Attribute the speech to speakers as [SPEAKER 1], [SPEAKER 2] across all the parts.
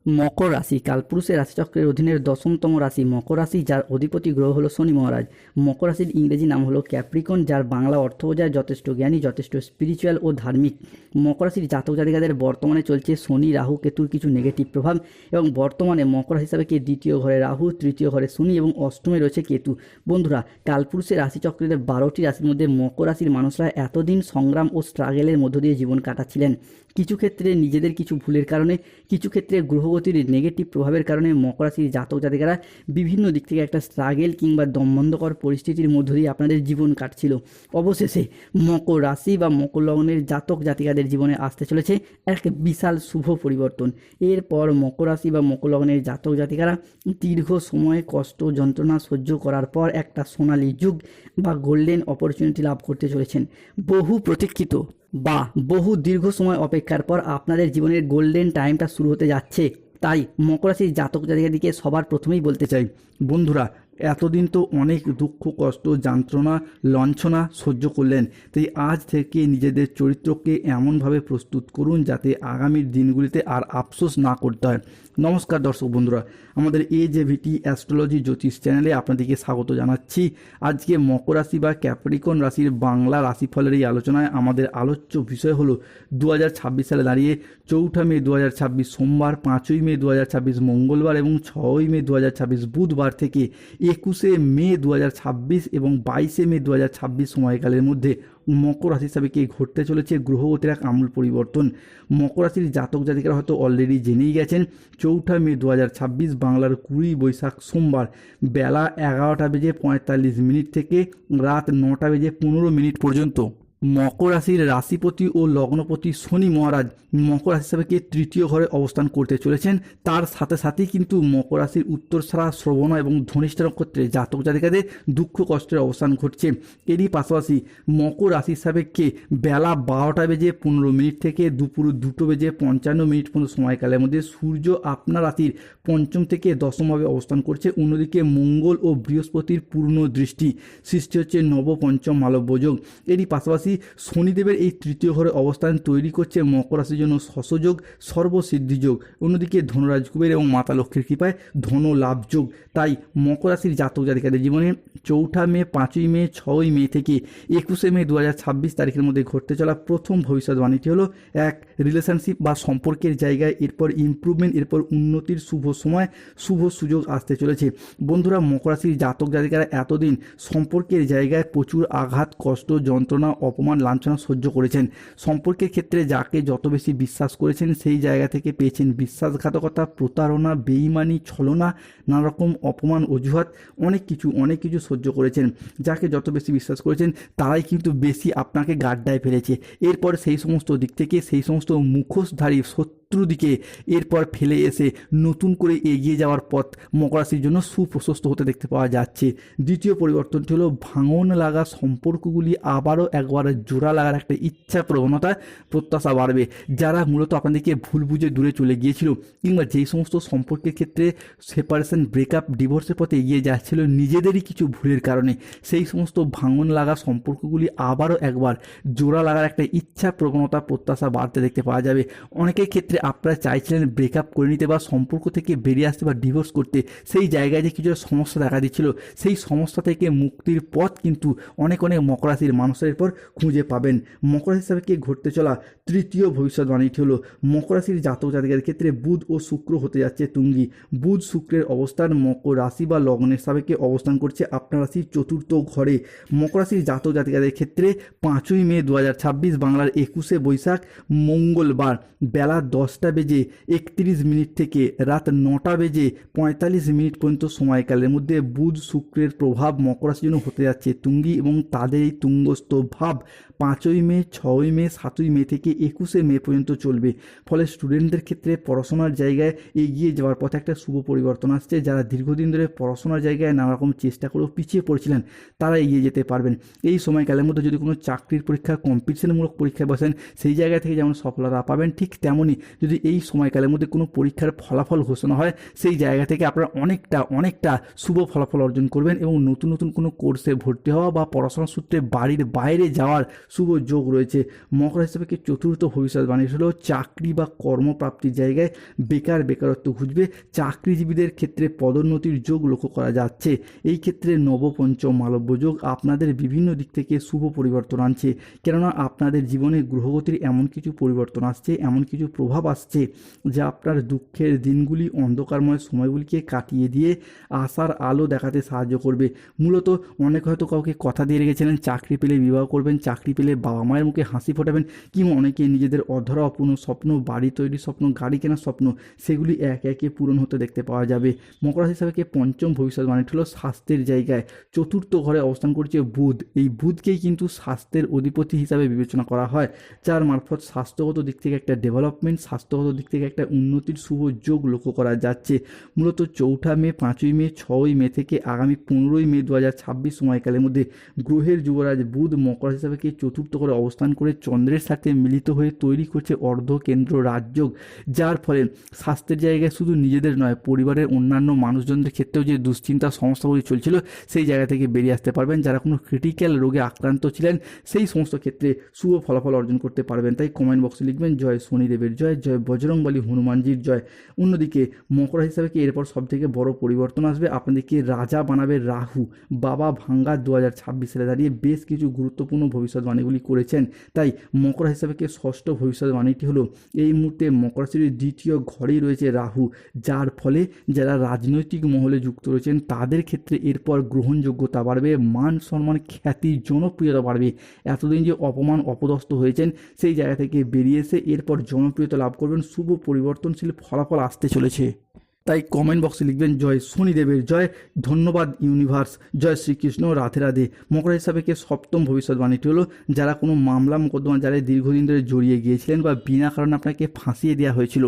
[SPEAKER 1] মকর রাশি কালপুরুষের রাশিচক্রের অধীনের 10তম রাশি মকর রাশি, যার অধিপতি গ্রহ হলো শনি মহারাজ। মকর রাশির ইংরেজি নাম হলো ক্যাপ্রিকন, যার বাংলা অর্থ বোঝায় যথেষ্ট জ্ঞানী, যথেষ্ট স্পিরিচুয়াল ও ধার্মিক। মকর রাশির জাতক জাতিকাদের বর্তমানে চলছে শনি রাহু কেতুর কিছু নেগেটিভ প্রভাব, এবং বর্তমানে মকর রাশি হিসাবে দ্বিতীয় ঘরে রাহু, তৃতীয় ঘরে শনি এবং অষ্টমে রয়েছে কেতু। বন্ধুরা, কালপুরুষের রাশিচক্রের 12টি রাশির মধ্যে মকর রাশির মানুষরা এতদিন সংগ্রাম ও স্ট্রাগেলের মধ্য দিয়ে জীবন কাটাচ্ছিলেন। কিছু ক্ষেত্রে নিজেদের কিছু ভুলের কারণে, কিছু ক্ষেত্রে গ্রহগতির নেগেটিভ প্রভাবের কারণে মকর রাশির জাতক জাতিকারা বিভিন্ন দিক থেকে একটা স্ট্রাগেল কিংবা দমবন্ধকর পরিস্থিতির মধ্য দিয়ে আপনাদের জীবন কাটছিল। অবশেষে মকর রাশি বা মকর লগ্নের জাতক জাতিকাদের জীবনে আসতে চলেছে এক বিশাল শুভ পরিবর্তন। এরপর মকর রাশি বা মকর লগ্নের জাতক জাতিকারা দীর্ঘ সময় কষ্ট যন্ত্রণা সহ্য করার পর একটা সোনালী যুগ বা গোল্ডেন অপরচুনিটি লাভ করতে চলেছেন। বহু প্রতীক্ষিত বা বহু দীর্ঘ সময় অপেক্ষার পর আপনাদের জীবনের গোল্ডেন টাইমটা শুরু হতে যাচ্ছে। তাই মকর রাশির জাতক জাতিকাদেরকে সবার প্রথমেই বলতে চাই, বন্ধুরা, এতদিন তো অনেক দুঃখ কষ্ট যন্ত্রণা লাঞ্ছনা সহ্য করলেন, তাই আজ থেকে নিজেদের চরিত্রকে এমনভাবে প্রস্তুত করুন যাতে আগামীর দিনগুলিতে আর আফসোস না করতে হয়। নমস্কার দর্শক বন্ধুরা, আমাদের AJVT অ্যাস্ট্রোলজি জ্যোতিষ চ্যানেলে আপনাদেরকে স্বাগত জানাচ্ছি। আজকে মকর রাশি বা ক্যাপ্রিকন রাশির বাংলা রাশিফলের এই আলোচনায় আমাদের আলোচ্য বিষয় হলো 2026 সালে দাঁড়িয়ে 4 মে 2026 সোমবার, 5 মে 2026 মঙ্গলবার এবং 6 মে 2026 বুধবার থেকে 21 মে 2026 এবং 22 মে 2026 সময়কালের মধ্যে মকর রাশি হিসাবে ঘটতে চলেছে গ্রহগতির এক আমূল পরিবর্তন। মকর রাশির জাতক জাতিকারা হয়তো অলরেডি জেনেই গেছেন, 4 মে 2026 বাংলার 20 বৈশাখ সোমবার বেলা 11:45 থেকে রাত 9:15 পর্যন্ত মকর রাশির রাশিপতি ও লগ্নপতি শনি মহারাজ মকর রাশি হিসাবে তৃতীয় ঘরে অবস্থান করতে চলেছেন। তার সাথে সাথেই কিন্তু মকর রাশির উত্তরছাড়া, শ্রবণা এবং ধনিষ্ঠা নক্ষত্রে জাতক জাতিকাদের দুঃখ কষ্টের অবস্থান ঘটছে। এরই পাশাপাশি মকর রাশি হিসাবে বেলা 12:15 থেকে দুপুর 2:55 পর্যন্ত সময়কালের মধ্যে সূর্য আপনার রাশির পঞ্চম থেকে দশমভাবে অবস্থান করছে। অন্যদিকে মঙ্গল ও বৃহস্পতির পূর্ণ দৃষ্টি সৃষ্টি হচ্ছে নবপঞ্চম মালব্য যোগ। এরই পাশাপাশি শনিদেবের এই তৃতীয় ঘরে অবস্থান তৈরি করছে মকর রাশির জন্য শশযোগ, সর্বসিদ্ধি যোগ। অন্যদিকে ধনরাজ কুবের এবং মাতা লক্ষ্মীর কৃপায় ধন লাভ যোগ। তাই মকর রাশির জাতক জাতিকাদের জীবনে 4 মে, 5 মে, 6 মে থেকে 21 মে 2026 তারিখের মধ্যে ঘটতে চলা প্রথম ভবিষ্যৎবাণীটি হলো এক রিলেশনশিপ বা সম্পর্কের জায়গায় এরপর ইমপ্রুভমেন্ট, এরপর উন্নতির শুভ সময়, শুভ সুযোগ আসতে চলেছে। বন্ধুরা, মকর রাশির জাতক জাতিকারা এতদিন সম্পর্কের জায়গায় প্রচুর আঘাত, কষ্ট, যন্ত্রণা, অপমান, লাঞ্ছনা সহ্য করেছেন। সম্পর্কের ক্ষেত্রে যাকে যত বেশি বিশ্বাস করেছেন সেই জায়গা থেকে পেয়েছেন বিশ্বাসঘাতকতা, প্রতারণা, বেইমানি, ছলনা, নানা রকম অপমান, অজুহাত, অনেক কিছু সহ্য করেছেন। যাকে যত বেশি বিশ্বাস করেছেন তারাই কিন্তু বেশি আপনাকে গাড্ডায় ফেলেছে। এরপর সেই সমস্ত দিক থেকে সেই সমস্ত মুখোশধারী দিকে এরপর ফেলে এসে নতুন করে এগিয়ে যাওয়ার পথ মকর রাশির জন্য সুপ্রশস্ত হতে দেখতে পাওয়া যাচ্ছে। দ্বিতীয় পরিবর্তনটি হলো ভাঙন লাগা সম্পর্কগুলি আবারও একবার জোড়া লাগার একটা ইচ্ছা, প্রবণতা, প্রত্যাশা বাড়বে। যারা মূলত আপনাদেরকে ভুল বুঝে দূরে চলে গিয়েছিল কিংবা যেই সমস্ত সম্পর্কের ক্ষেত্রে সেপারেশন, ব্রেকআপ, ডিভোর্সের পথে এগিয়ে যাচ্ছিল নিজেদেরই কিছু ভুলের কারণে, সেই সমস্ত ভাঙন লাগা সম্পর্কগুলি আবারও একবার জোড়া লাগার একটা ইচ্ছা, প্রবণতা, প্রত্যাশা বাড়তে দেখতে পাওয়া যাবে। অনেকের ক্ষেত্রে আপনারা চাইছিলেন ব্রেকআপ করে নিতে বা সম্পর্ক থেকে বেরিয়ে আসতে বা ডিভোর্স করতে, সেই জায়গায় যে কিছু সমস্যা দেখা দিচ্ছিল সেই সমস্যা থেকে মুক্তির পথ কিন্তু অনেক মকর রাশির মানুষের পর খুঁজে পাবেন। মকর রাশি হিসাবে ঘটতে চলা তৃতীয় ভবিষ্যৎবাণীটি হলো মকর রাশির জাতক জাতিকাদের ক্ষেত্রে বুধ ও শুক্র হতে যাচ্ছে তুঙ্গি। বুধ শুক্রের অবস্থান মকর রাশি বা লগ্নের সাপেক্ষে অবস্থান করছে আপনার রাশির চতুর্থ ঘরে। মকর রাশির জাতক জাতিকাদের ক্ষেত্রে 5 মে 2026 বাংলার 21 বৈশাখ মঙ্গলবার বেলা 10:31 থেকে রাত 9:45 পর্যন্ত সময়কালের মধ্যে বুধ শুক্রের প্রভাব মকর রাশির জন্য হতে যাচ্ছে তুঙ্গি, এবং তাদের এই তুঙ্গস্থ ভাব 5 মে, 6 মে, 7 মে থেকে 21 মে পর্যন্ত চলবে। ফলে স্টুডেন্টদের ক্ষেত্রে পড়াশোনার জায়গায় এগিয়ে যাওয়ার পথে একটা শুভ পরিবর্তন আসছে। যারা দীর্ঘদিন ধরে পড়াশোনার জায়গায় নানা রকম চেষ্টা করেও পিছিয়ে পড়েছিলেন তারা এগিয়ে যেতে পারবেন। এই সময়কালের মধ্যে যদি কোনো চাকরির পরীক্ষা, কম্পিটিশনমূলক পরীক্ষায় বসেন সেই জায়গা থেকে যেমন সফলতা পাবেন, ঠিক তেমনই
[SPEAKER 2] যদি এই সময়কালের মধ্যে কোনো পরীক্ষার ফলাফল ঘোষণা হয়, সেই জায়গা থেকে আপনারা অনেকটা শুভ ফলাফল অর্জন করবেন এবং নতুন নতুন কোনো কোর্সে ভর্তি হওয়া বা পড়াশোনার সূত্রে বাড়ির বাইরে যাওয়ার শুভ যোগ রয়েছে। মকর হিসেবে কি চতুর্থ ভবিষ্যৎবাণী হলো চাকরি বা কর্মপ্রাপ্তির জায়গায় বেকারত্ব ঘুচবে। চাকরিজীবীদের ক্ষেত্রে পদোন্নতির যোগ লক্ষ্য করা যাচ্ছে। এই ক্ষেত্রে নবপঞ্চম মালব্য যোগ আপনাদের বিভিন্ন দিক থেকে শুভ পরিবর্তন আনছে, কেননা আপনাদের জীবনে গ্রহগতির এমন কিছু পরিবর্তন আসছে, এমন কিছু প্রভাব আসছে যা আপনার দুঃখের দিনগুলি, অন্ধকারময় সময়গুলিকে কাটিয়ে দিয়ে আশার আলো দেখাতে সাহায্য করবে। মূলত অনেক হয়তো কাউকে কথা দিয়ে রেখেছিলেন চাকরি পেলে বিবাহ করবেন, চাকরি পেলে বাবা মায়ের মুখে হাসি ফোটাবেন, কিংবা অনেকে নিজেদের অধরা অপূর্ণ স্বপ্ন, বাড়ি তৈরির স্বপ্ন, গাড়ি কেনার স্বপ্ন, সেগুলি একে একে পূরণ হতে দেখতে পাওয়া যাবে। মকর রাশি হিসাবে পঞ্চম ভবিষ্যৎবাণীটি হলো স্বাস্থ্যের জায়গায় চতুর্থ ঘরে অবস্থান করছে বুধ। এই বুধকেই কিন্তু স্বাস্থ্যের অধিপতি হিসাবে বিবেচনা করা হয়, যার মারফত স্বাস্থ্যগত দিক থেকে একটা ডেভেলপমেন্ট, স্বাস্থ্যগত দিক থেকে একটা উন্নতির শুভ যোগ লক্ষ্য করা যাচ্ছে। মূলত 4 মে, 5ই মে, 6ই মে থেকে আগামী 15ই মে 2026 সময়কালের মধ্যে গ্রহের যুবরাজ বুধ মকর রাশি হিসাবে চতুর্থ ঘরে অবস্থান করে চন্দ্রের সাথে মিলিত হয়ে তৈরি করছে অর্ধকেন্দ্র রাজযোগ, যার ফলে স্বাস্থ্যের জায়গায় শুধু নিজেদের নয়, পরিবারের অন্যান্য মানুষজনদের ক্ষেত্রেও যে দুশ্চিন্তা সমস্যাগুলি চলছিল সেই জায়গা থেকে বেরিয়ে আসতে পারবেন। যারা কোনো ক্রিটিক্যাল রোগে আক্রান্ত ছিলেন সেই সমস্ত ক্ষেত্রে শুভ ফলাফল অর্জন করতে পারবেন। তাই কমেন্ট বক্সে লিখবেন জয় শনিদেবের জয়, জয় বজরংবলী হনুমানজির জয়। অন্যদিকে মকর রাশি হিসাবে এরপর সবথেকে বড় পরিবর্তন আসবে, আপনাদেরকে রাজা বানাবে রাহু। বাবা ভাঙ্গা 2026 সালে দাঁড়িয়ে বেশ কিছু গুরুত্বপূর্ণ ভবিষ্যৎবাণীগুলি করেছেন। তাই মকর রাশি হিসাবে ষষ্ঠ ভবিষ্যৎবাণীটি হলো এই মুহূর্তে মকর রাশির দ্বিতীয় ঘরেই রয়েছে রাহু, যার ফলে যারা রাজনৈতিক মহলে যুক্ত রয়েছেন তাদের ক্ষেত্রে এরপর গ্রহণযোগ্যতা বাড়বে, মান সম্মান, খ্যাতি, জনপ্রিয়তা বাড়বে। এতদিন যে অপমান অপদস্থ হয়েছেন সেই জায়গা থেকে বেরিয়ে এসে এরপর জনপ্রিয়তা লাভ করবেন, শুভ পরিবর্তনশীল ফলাফল আসতে চলেছে। তাই কমেন্ট বক্সে লিখবেন জয় শনিদেবের জয়, ধন্যবাদ ইউনিভার্স, জয় শ্রীকৃষ্ণ, রাধে রাধে। মকর হিসাবে সপ্তম ভবিষ্যৎবাণীটি হলো যারা কোনো মামলা মোকদ্দমা যারা দীর্ঘদিন ধরে জড়িয়ে গিয়েছিলেন বা বিনা কারণে আপনাকে ফাঁসিয়ে দেওয়া হয়েছিল,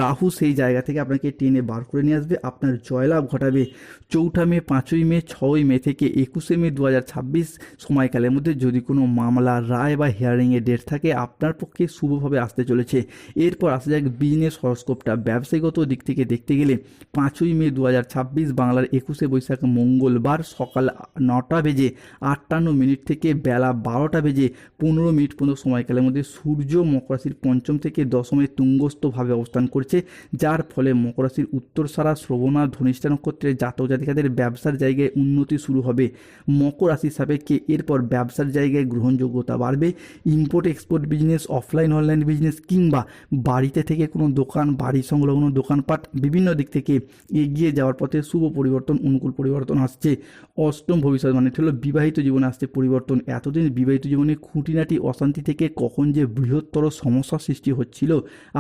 [SPEAKER 2] রাহু সেই জায়গা থেকে আপনাকে টেনে বার করে নিয়ে আসবে, আপনার জয়লাভ ঘটাবে। 4 মে, 5ই মে, 6ই মে থেকে 21শে মে 2026 সময়কালের মধ্যে যদি কোনো মামলা, রায় বা হিয়ারিংয়ের ডেট থাকে আপনার পক্ষে শুভভাবে আসতে চলেছে। এরপর আসা যাক বিজনেস হরস্কোপটা। ব্যবসায়িকত দিক থেকে দেখতে গেলে 5ই মে 2026 বাংলার 21শে বৈশাখ মঙ্গলবার সকাল 9টা বেজে 58 থেকে বেলা 12টা বেজে 15 পর্যন্ত সময়কালের মধ্যে সূর্য মকর রাশির পঞ্চম থেকে দশমে তুঙ্গস্থভাবে অবস্থান করছে, যার ফলে মকর রাশির উত্তরসারা, শ্রবণা, ধনিষ্ঠা নক্ষত্রের জাতক জাতিকাদের ব্যবসার জায়গায় উন্নতি শুরু হবে। মকর রাশির সাপেক্ষে এরপর ব্যবসার জায়গায় গ্রহণযোগ্যতা বাড়বে। Import export business, offline online business কিংবা বাড়িতে থেকে কোনো দোকান, বাড়ি সংলগ্ন দোকানপাট, বিভিন্ন দিক থেকে এগিয়ে যাওয়ার পথে শুভ পরিবর্তন, অনুকূল পরিবর্তন আসছে। অষ্টম ভবিষ্যৎবাণীটি হলো বিবাহিত জীবনে আসছে পরিবর্তন। এতদিন বিবাহিত জীবনে খুঁটিনাটি অশান্তি থেকে কখন যে বৃহত্তর সমস্যার সৃষ্টি হচ্ছিল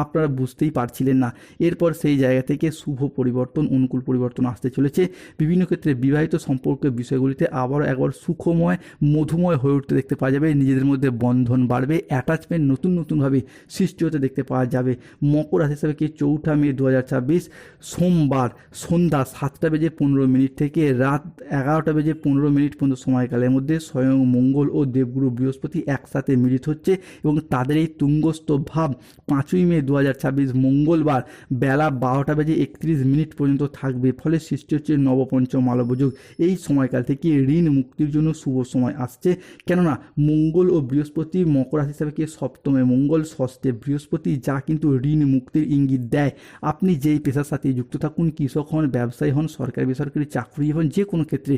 [SPEAKER 2] আপনারা বুঝতেই পারছিলেন না, এরপর সেই জায়গা থেকে শুভ পরিবর্তন, অনুকূল পরিবর্তন আসতে চলেছে। বিভিন্ন ক্ষেত্রে বিবাহিত সম্পর্কের বিষয়গুলিতে আবারও একবার সুখময়, মধুময় হয়ে উঠতে দেখতে পাওয়া যাবে। নিজেদের মধ্যে বন্ধন বাড়বে, অ্যাটাচমেন্ট নতুনভাবে সৃষ্টি হতে দেখতে পাওয়া যাবে। মকর রাশি হিসাবে 4 মে 2026 সোমবার সন্ধ্যা 7টা বেজে 15 থেকে রাত 11টা বেজে 15 পর্যন্ত সময়কালের মধ্যে স্বয়ং মঙ্গল ও দেবগুরু বৃহস্পতি একসাথে মিলিত হচ্ছে এবং তাদের এই তুঙ্গস্থ ভাব 5ই মে 2026 মঙ্গলবার বেলা 12টা বেজে 31 পর্যন্ত থাকবে। ফলে সৃষ্টি হচ্ছে নবপঞ্চম মালব্য যোগ। এই সময়কাল থেকে ঋণ মুক্তির জন্য শুভ সময় আসছে, কেননা মঙ্গল ও বৃহস্পতি মকর রাশি হিসাবে সপ্তমে মঙ্গল, ষষ্ঠে বৃহস্পতি, যা কিন্তু ঋণ মুক্তির ইঙ্গিত দেয়। আপনি যেই পেশার সাথে যুক্ত থাকুন, কৃষক হন, ব্যবসায়ী হন, সরকারি বেসরকারি চাকরি হন, যে কোনো ক্ষেত্রে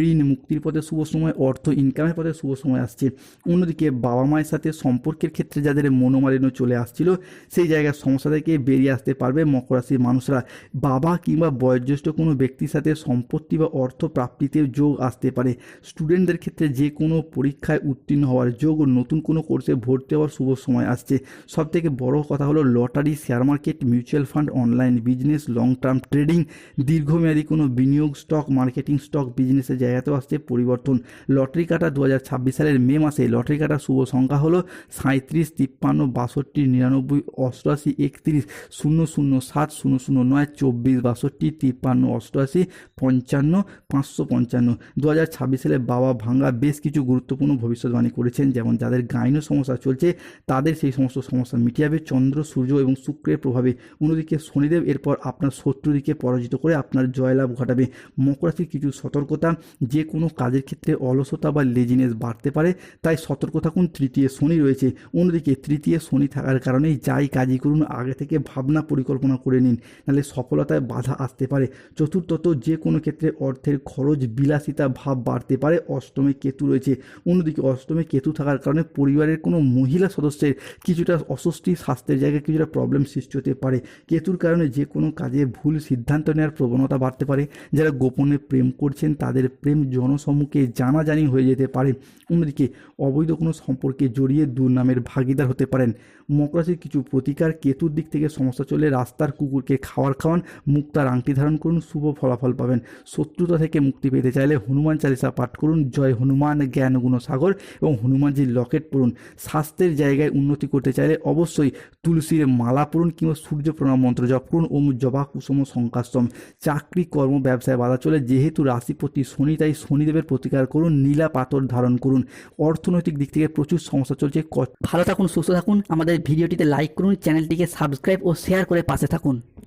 [SPEAKER 2] ঋণ মুক্তির পথে শুভ সময়, অর্থ ইনকামের পথে শুভ সময় আসছে। অন্যদিকে বাবা মায়ের সাথে সম্পর্কের ক্ষেত্রে যাদের মনোমালিন্য চলে আসছিল সেই জায়গার সমস্যা থেকে বেরিয়ে আসতে পারবে মকর রাশির মানুষরা। বাবা কিংবা বয়োজ্যেষ্ঠ কোনো ব্যক্তির সাথে সম্পত্তি বা অর্থ প্রাপ্তিতে যোগ আসতে পারে। স্টুডেন্টদের ক্ষেত্রে যে কোনো পরীক্ষায় উত্তীর্ণ হওয়ার যোগ, নতুন কোনো কোর্সে ভর্তি হওয়ার শুভ সময় আসছে। সবথেকে বড় কথা হলো lottery, share market, mutual fund, online business, long term trading, দীর্ঘমেয়াদী কোনো বিনিয়োগ, স্টক মার্কেটিং, স্টক বিজনেসের জায়গাতেও আসছে পরিবর্তন। লটারি কাটা 2026 সালের মে মাসে লটারি কাটার শুভ সংখ্যা হলো 37, 53, 62, 99, 88, 31, 007, 009, 24, 62, 53, 88, 55, 555। 2026 সালে বাবা ভাঙ্গা বেশ কিছু গুরুত্বপূর্ণ ভবিষ্যৎবাণী করেছেন, যেমন যাদের গাইনো সমস্যা চলছে তাদের সেই সমস্ত সমস্যা মিটিয়ে যাবে চন্দ্র, সূর্য এবং শুক্রের প্রভাবে। অন্যদিকে শনিদেব এরপর আপনার শত্রুদিকে পরাজিত করে আপনার জয়লাভ ঘটাবে। মকর রাশির কিছু সতর্কতা, যে কোনো কাজের ক্ষেত্রে অলসতা বা লেজিনেস বাড়তে পারে, তাই সতর্ক থাকুন। তৃতীয় শনি রয়েছে, অন্যদিকে তৃতীয় শনি থাকার কারণেই যাই কাজই করুন আগে থেকে ভাবনা পরিকল্পনা করে নিন, নাহলে সফলতায় বাধা আসতে পারে। চতুর্থত, যে কোনো ক্ষেত্রে অর্থের খরচ, বিলাসিতা ভাব বাড়তে পারে। অষ্টমে কেতু রয়েছে, অন্যদিকে অষ্টমে কেতু থাকার কারণে পরিবারের কোনো মহিলা সদস্যের কিছুটা অস্বস্তি, স্বাস্থ্যের জায়গায় কিছুটা প্রবলেম সৃষ্টি হতে পারে। কেতুর কারণে যে কোনো কাজে ভুল সিদ্ধান্ত নেওয়ার প্রবণতা বাড়তে পারে। যারা গোপনে প্রেম করছেন তাদের প্রেম জনসম্মুখে জানাজানি হয়ে যেতে পারে। অন্যদিকে অবৈধ কোনো সম্পর্কে জড়িয়ে দুর্নামের ভাগিদার হতে পারেন। মকর রাশির কিছু প্রতিকার, কেতুর দিক থেকে সমস্যা চলে রাস্তার কুকুরকে খাবার খাওয়ান, মুক্তার আংটি ধারণ করুন, শুভ ফলাফল পাবেন। শত্রুতা থেকে মুক্তি পেতে চাইলে হনুমান চালিসা পাঠ করুন, জয় হনুমান জ্ঞান গুণ সাগর এবং হনুমানজির লকেট পড়ুন। স্বাস্থ্যের জায়গায় উন্নতি করতে চাইলে অবশ্যই তুলসীর মালা পড়ুন কিংবা সূর্য প্রণাম মন্ত্র জপ করুন, ওম জবা কুসুম শঙ্কাস্তম। চাকরি, কর্ম, ব্যবসায় বাধা চলে, যেহেতু রাশিপতি শনি তাই শনিদেবের প্রতিকার করুন, নীলা পাথর ধারণ করুন। অর্থনৈতিক দিক থেকে প্রচুর সমস্যা চলছে।
[SPEAKER 1] ভালো থাকুন, সুস্থ থাকুন। আমাদের ভিডিওটিতে লাইক করুন, চ্যানেলটিকে সাবস্ক্রাইব ও শেয়ার করে পাশে থাকুন।